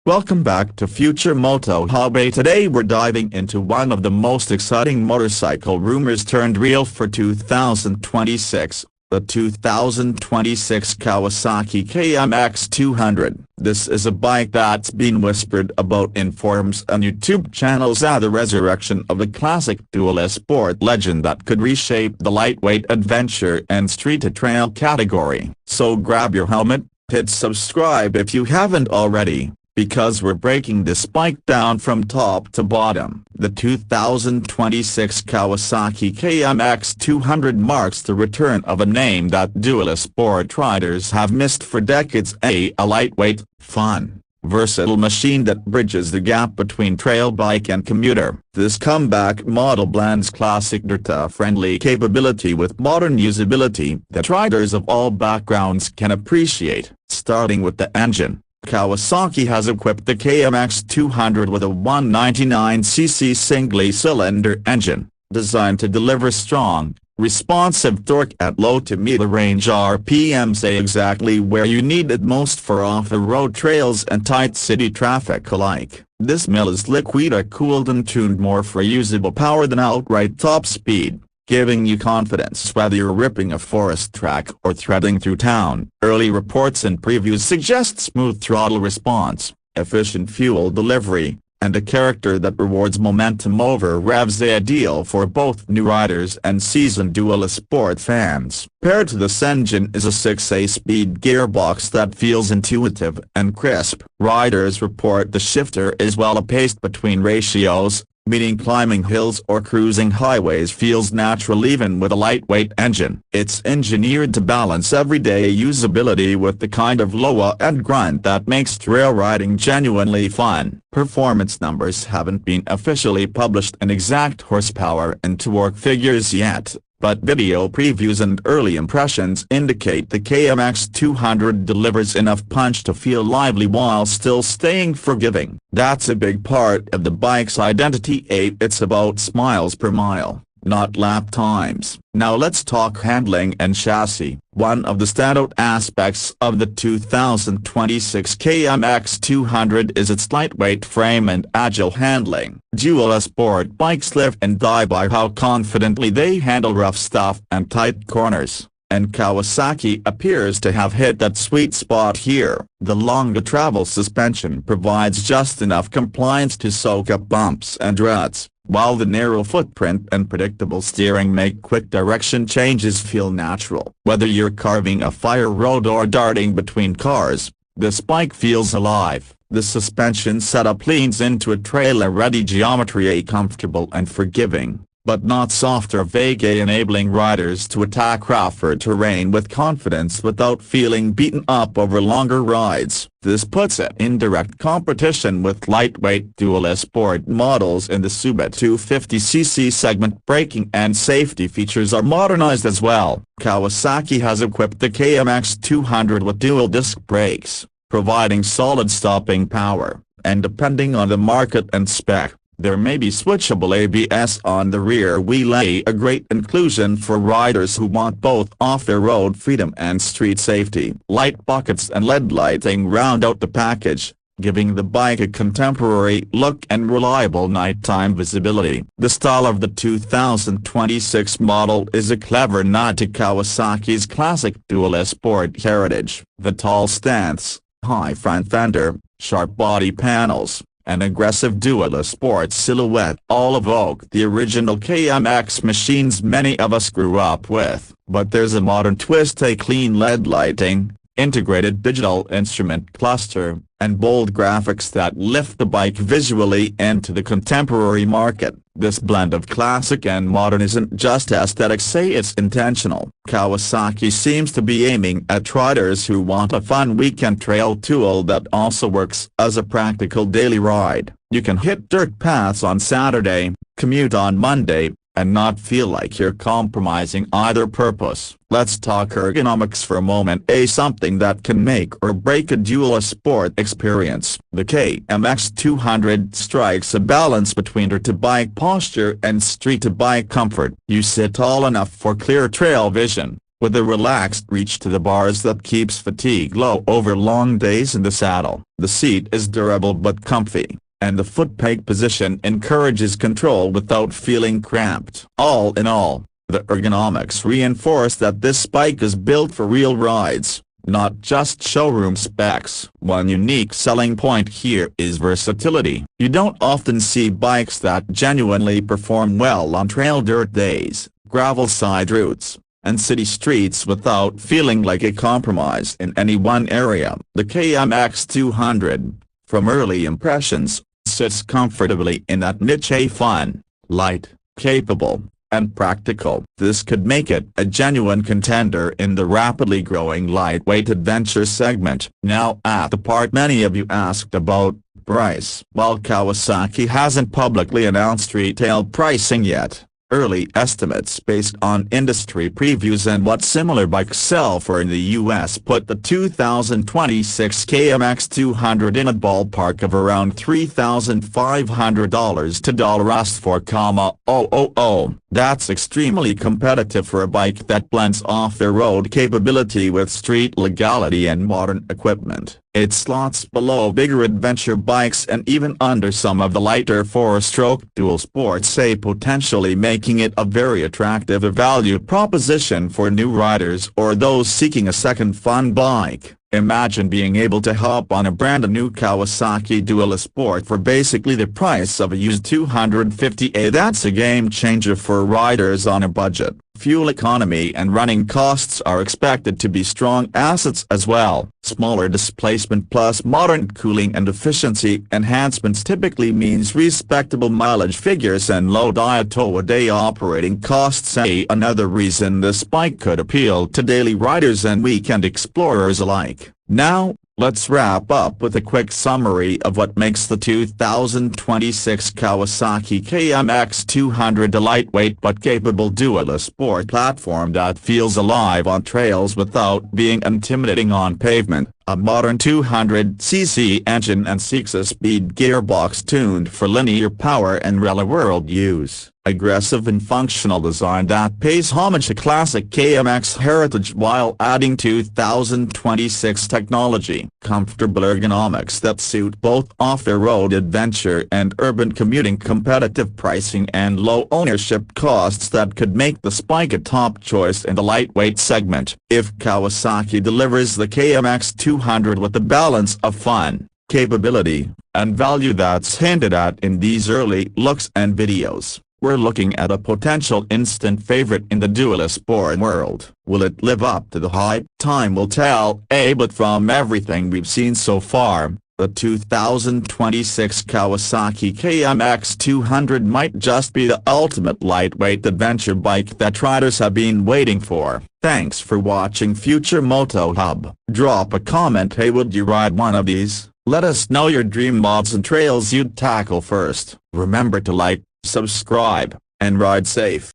Welcome back to Future Moto Hobby. Today we're diving into one of the most exciting motorcycle rumors turned real for 2026, the 2026 Kawasaki KMX 200. This is a bike that's been whispered about in forums and YouTube channels as the resurrection of a classic dual sport legend that could reshape the lightweight adventure and street-to-trail category. So grab your helmet, hit subscribe if you haven't already, because we're breaking this bike down from top to bottom. The 2026 Kawasaki KMX 200 marks the return of a name that dual sport riders have missed for decades. A lightweight, fun, versatile machine that bridges the gap between trail bike and commuter. This comeback model blends classic dirt-friendly capability with modern usability that riders of all backgrounds can appreciate. Starting with the engine, Kawasaki has equipped the KMX 200 with a 199cc single-cylinder engine, designed to deliver strong, responsive torque at low to middle-range RPMs, exactly where you need it most for off-the-road trails and tight city traffic alike. This mill is liquid-cooled and tuned more for usable power than outright top speed, giving you confidence whether you're ripping a forest track or threading through town. Early reports and previews suggest smooth throttle response, efficient fuel delivery, and a character that rewards momentum over revs, ideal for both new riders and seasoned dual sport fans. Paired to this engine is a 6-speed gearbox that feels intuitive and crisp. Riders report the shifter is well-paced between ratios, meaning climbing hills or cruising highways feels natural even with a lightweight engine. It's engineered to balance everyday usability with the kind of low-end grunt that makes trail riding genuinely fun. Performance numbers haven't been officially published in exact horsepower and torque figures yet, but video previews and early impressions indicate the KMX 200 delivers enough punch to feel lively while still staying forgiving. That's a big part of the bike's identity. It's about miles per mile, not lap times. Now let's talk handling and chassis. One of the standout aspects of the 2026 KMX 200 is its lightweight frame and agile handling. Dual sport bikes live and die by how confidently they handle rough stuff and tight corners, and Kawasaki appears to have hit that sweet spot here. The longer travel suspension provides just enough compliance to soak up bumps and ruts, while the narrow footprint and predictable steering make quick direction changes feel natural. Whether you're carving a fire road or darting between cars, this bike feels alive. The suspension setup leans into a trailer-ready geometry, comfortable and forgiving, but not soft or vague, enabling riders to attack rougher terrain with confidence without feeling beaten up over longer rides. This puts it in direct competition with lightweight dual sport models in the sub 250cc segment. Braking and safety features are modernized as well. Kawasaki has equipped the KMX 200 with dual disc brakes, providing solid stopping power, and depending on the market and spec, there may be switchable ABS on the rear wheel, a great inclusion for riders who want both off-the-road freedom and street safety. Light buckets and LED lighting round out the package, giving the bike a contemporary look and reliable nighttime visibility. The style of the 2026 model is a clever nod to Kawasaki's classic dual sport heritage. The tall stance, high front fender, sharp body panels, and aggressive dual sport silhouette all evoke the original KMX machines many of us grew up with. But there's a modern twist: a clean LED lighting, integrated digital instrument cluster, and bold graphics that lift the bike visually into the contemporary market. This blend of classic and modern isn't just aesthetics, it's intentional. Kawasaki seems to be aiming at riders who want a fun weekend trail tool that also works as a practical daily ride. You can hit dirt paths on Saturday, commute on Monday, and not feel like you're compromising either purpose. Let's talk ergonomics for a moment, something that can make or break a dual sport experience. The KMX 200 strikes a balance between dirt-to-bike posture and street-to-bike comfort. You sit tall enough for clear trail vision, with a relaxed reach to the bars that keeps fatigue low over long days in the saddle. The seat is durable but comfy, and the foot peg position encourages control without feeling cramped. All in all, the ergonomics reinforce that this bike is built for real rides, not just showroom specs. One unique selling point here is versatility. You don't often see bikes that genuinely perform well on trail dirt days, gravel side routes, and city streets without feeling like a compromise in any one area. The KMX 200, from early impressions, sits comfortably in that niche: fun, light, capable, and practical. This could make it a genuine contender in the rapidly growing lightweight adventure segment. Now at the part many of you asked about: price. While Kawasaki hasn't publicly announced retail pricing yet, early estimates based on industry previews and what similar bikes sell for in the US put the 2026 KMX 200 in a ballpark of around $3,500 to $4,000. That's extremely competitive for a bike that blends off-the-road capability with street legality and modern equipment. It slots below bigger adventure bikes and even under some of the lighter four-stroke dual sports, potentially making it a very attractive value proposition for new riders or those seeking a second fun bike. Imagine being able to hop on a brand new Kawasaki Dual Sport for basically the price of a used 250A. That's a game changer for riders on a budget. Fuel economy and running costs are expected to be strong assets as well. Smaller displacement plus modern cooling and efficiency enhancements typically means respectable mileage figures and low day operating costs. Another reason this bike could appeal to daily riders and weekend explorers alike. Now, let's wrap up with a quick summary of what makes the 2026 Kawasaki KMX 200 a lightweight but capable dual sport platform that feels alive on trails without being intimidating on pavement. A modern 200cc engine and 6-speed gearbox tuned for linear power and real-world use. Aggressive and functional design that pays homage to classic KMX heritage while adding 2026 technology. Comfortable ergonomics that suit both off-the-road adventure and urban commuting. Competitive pricing and low ownership costs that could make this bike a top choice in the lightweight segment. If Kawasaki delivers the KMX 200 with the balance of fun, capability, and value that's hinted at in these early looks and videos, we're looking at a potential instant favorite in the dual sport world. Will it live up to the hype? Time will tell, but from everything we've seen so far, the 2026 Kawasaki KMX 200 might just be the ultimate lightweight adventure bike that riders have been waiting for. Thanks for watching Future Moto Hub. Drop a comment: hey, would you ride one of these? Let us know your dream mods and trails you'd tackle first. Remember to like, subscribe, and ride safe.